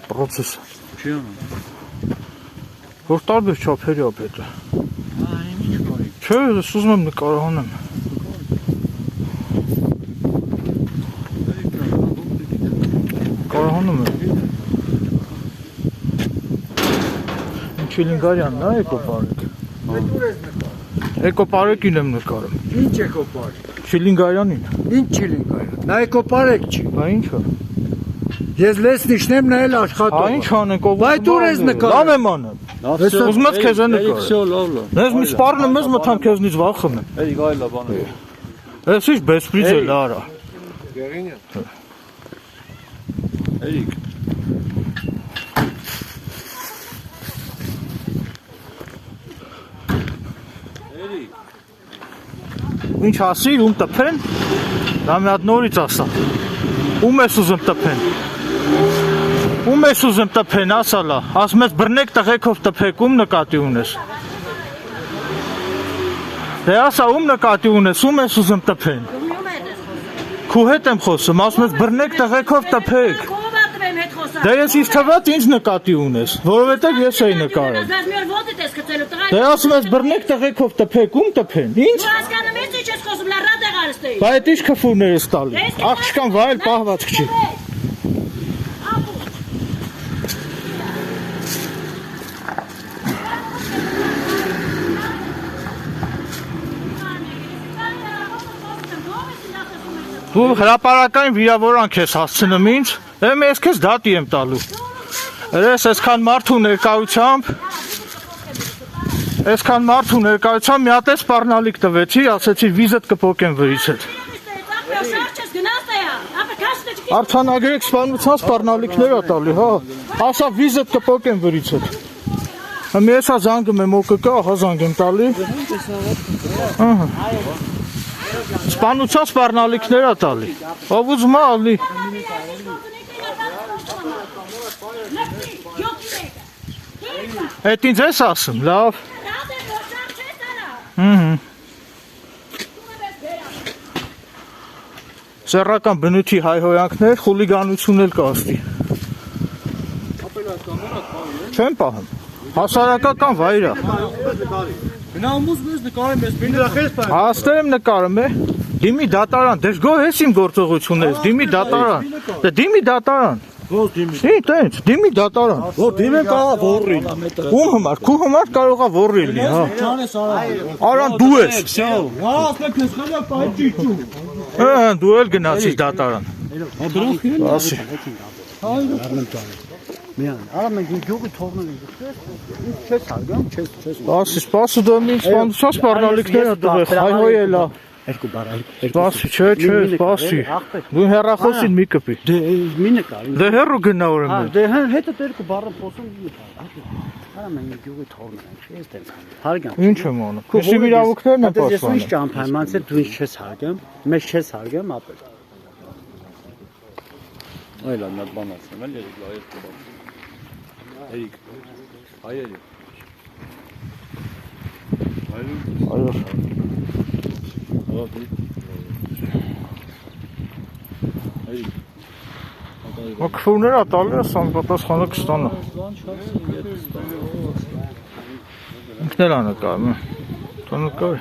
Պրոցես։ Որ տարբեր չափերի է պետը։ Չէ, ես ուզում եմ նկարահանեմ։ Նկարահանում եմ։ Չիլինգարյանն է էկոպարեկ։ Էկոպարեկին եմ նկարում։ Ինչ էկոպարեկ։ Չիլինգարյանին։ Ինչ Չիլինգարյան։ Նա էկոպարեկ չի։ Բա ինչ է։ Ես լեսնիշն եմ նայել աշխատող։ Բա ինչ անենք ով։ Բայց դու ես նկարում։ Լավ եմ անում։ Ուզում ես քեզ նկարեմ։ Ես մի սպառնում ես մտամ քեզնից վախում եմ։ Էլի գայլա բանը։ Ես ինչ բեսպրիծ է լարա։ Գերինը։ Էլիկ։ Ինչ ասի, ում տպեն, դա մի հատ նորից ասա, ում ես ուզում տպեն, ում ես ուզում տպեն, ասալա, ասում ես բրնեք տղեկով տպեք, ում նկատի ունես, դե ասա, ում նկատի ունես, ում ես ուզում տպեն, քու հետ եմ խոսում, ասում ես բրնեք տղեկով տպեք, դե ես ինձ թված ինձ նկատի ունես, որովհետև ես էի նկարել, դե ասում ես բրնեք տղեկով տպեք, ում տպեն, ինչ? Բա այդ ինչ քֆուրներ ես տալի, աղջկան վայել պահվածք չի։ Դու հրապարակային վիրավորանք ես հասցնում ինձ, ես քեզ դատի եմ տալու։ Ես այսքան մարդու ներկայությամբ մի հատ է սպառնալիք տվեցի, ասեցի վիզդ կփոկեմ վրից հետ։ Արձանագրեք սպառնության սպառնալիքներ ա տալի, հա։ Ասա վիզդ կփոկեմ վրից հետ։ Հիմա եսա զանգում եմ ՕԿԿ, ահա զանգ եմ տալի։ Ահա։ Սպառնության սպառնալիքներ ա տալի։ Ով ուզում ա ալի։ Այդ ինձ ես ասում, լավ։ Սեռական բնույթի հայհոյանքներ, խուլիգանություն էլ կաստի։ Չեմ պահում, հասարակական վայր է։ Հաստեր եմ նկարում է, դիմի դատարան, դες գո ես իմ գործողություններից, դիմի դատարան, դիմի դատարան։ Տենց, դիմի դատարան։ Որ դիմեն կարա ոռի։ Ում համար, քու համար կարող է ոռի լինի, հա։ Արան դու ես։ Հա, ասեք ես խելա պայ ճիճու։ Դու էլ գնացիր դատարան։ Ասի։ Արա մենք գյուղի թողնել ենք։ Ինչ չես հարգում, չես։ Ասի, սպասու դու ինձ սպանդության սպառնալիքներ ա տվել, հայհոյել ա։ Երկու բառ, Սպասի, չէ, սպասի։ Դու հեռախոսին մի կպի։ Դե մի նկար։ Դե հեռու գնա ուրեմն։ Դե հետը երկու բառը խոսում։ Արա մենք գյուղի թողնել ենք, ես դեմ հարգամ։ Ինչ եմ անում։ Քո իրավունքներն են Ես ինչ պաշտպանում։ ճամփայում անցել դու ինչ չես հարգում, մեզ չես հարգում, ապել։ Այլա մի հատ բան ասեմ, էլի լայր կբան։ Էրիկ, հայերի։ Այո։ Էրիկ։ Քֆուրներ ա տալի, ասան պատասխանը կստանա։ Ինքն էլ ա նկարում, դու նկար։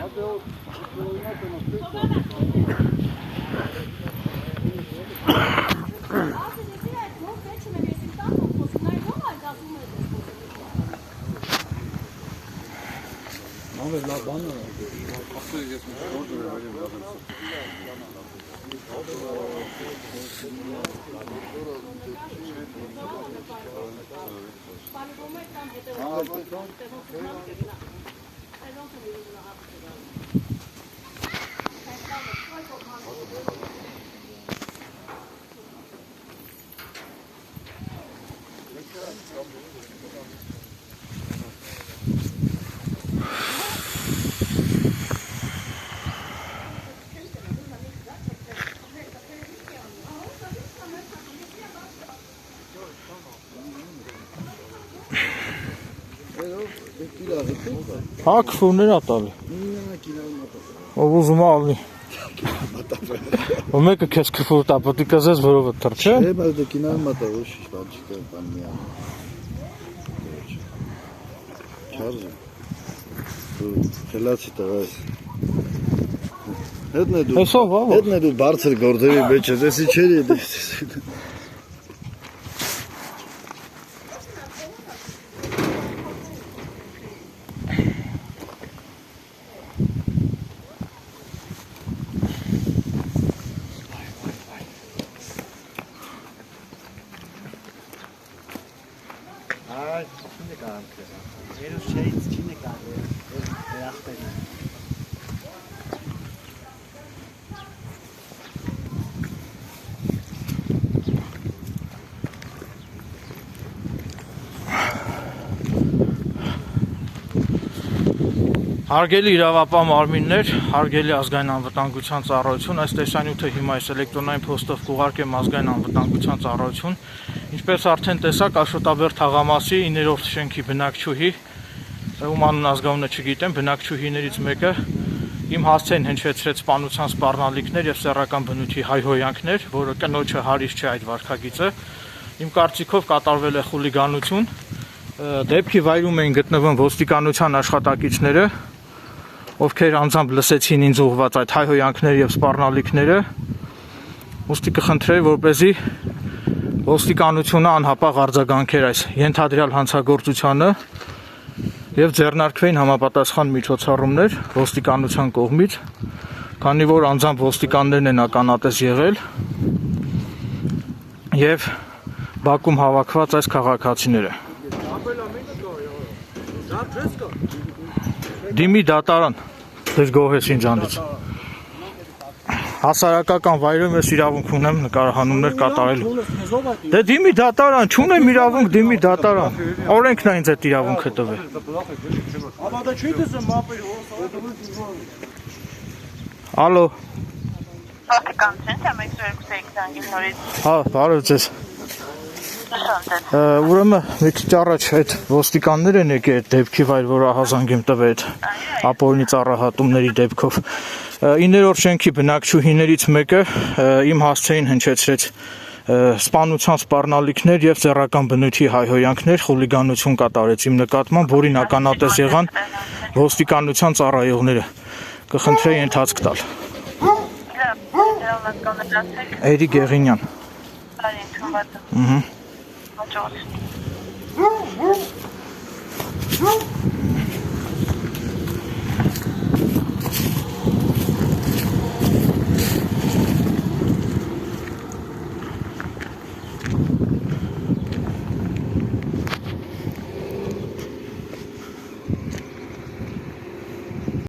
Հա, քֆուրներ ա տալի։ Ով ուզում ա ալի։ Ու մեկը քեզ քֆուր տապոտի կզես որովը թռչե։ Չէ, բայց դե կինան մտա ոչ բան չկա բան միան։ Չարժե։ Դու խելացի տղա ես։ Հետն է դու բարձր գործերի մեջ ես, էսի չերի դես։ Ay, şimdi kaldı. Henüz şey içinde kaldı. Ayakta. Հարգելի իրավապահ մարմիններ, հարգելի ազգային անվտանգության ծառայություն, այս տեսանյութը հիմա այս էլեկտրոնային փոստով կուղարկեմ ազգային անվտանգության ծառայություն։ Ինչպես արդեն տեսաք, Աշոտաբերդ թաղամասի 9-րդ շենքի բնակչուհի, ում անուն ազգանունը չգիտեմ, բնակչուհիներից մեկը իմ հասցեն հնչեցրեց սպանության սպառնալիքներ եւ սեռական բնույթի հայհոյանքներ, որը կնոջը հարիս չէ այդ վարքագիծը։ Իմ կարծիքով կատարվել է խուլիգանություն։ Դեպքի վայրում էին գտնվում ոստիկանության աշխատակիցները, ովքեր անձամբ լսեցին ինձ ուղղված այդ հայհոյանքները եւ սպառնալիքները, ուստի կխնդրեի, որպեսզի ոստիկանությունը անհապաղ արձագանքեր այս ենթադրյալ հանցագործությանը եւ ձեռնարկվեին համապատասխան միջոցառումներ ոստիկանության կողմից, քանի որ անձամբ ոստիկաններն են ականատես եղել եւ Բաքում հավաքված այս քաղաքացիները։ Դիմի դատարան, դες գոհես ինձ անձից։ Հասարակական վայրում ես իրավունք ունեմ նկարահանումներ կատարելու։ Դե դիմի դատարան, չունեմ իրավունք դիմի դատարան։ Օրենքն է ինձ այդ իրավունքը տվել։ Ալո։ Հա, բարև ձեզ։ Ուրեմն մի քիչ առաջ այդ ոստիկաններ են եկել այդ դեպքի վայր, որ ահազանգ եմ տվել այդ ապօրինի ծառայհատումների դեպքով։ 9-րդ շենքի բնակչուհիներից մեկը իմ հասցեին հնչեցրեց սպանության սպառնալիքներ եւ սեռական բնույթի հայհոյանքներ, խուլիգանություն կատարեց իմ նկատմամբ, որին ականատես եղան ոստիկանության ծառայողները։ Կխնդրեի ընթացք տալ։ Էրի Գեղինյան։ Ահա։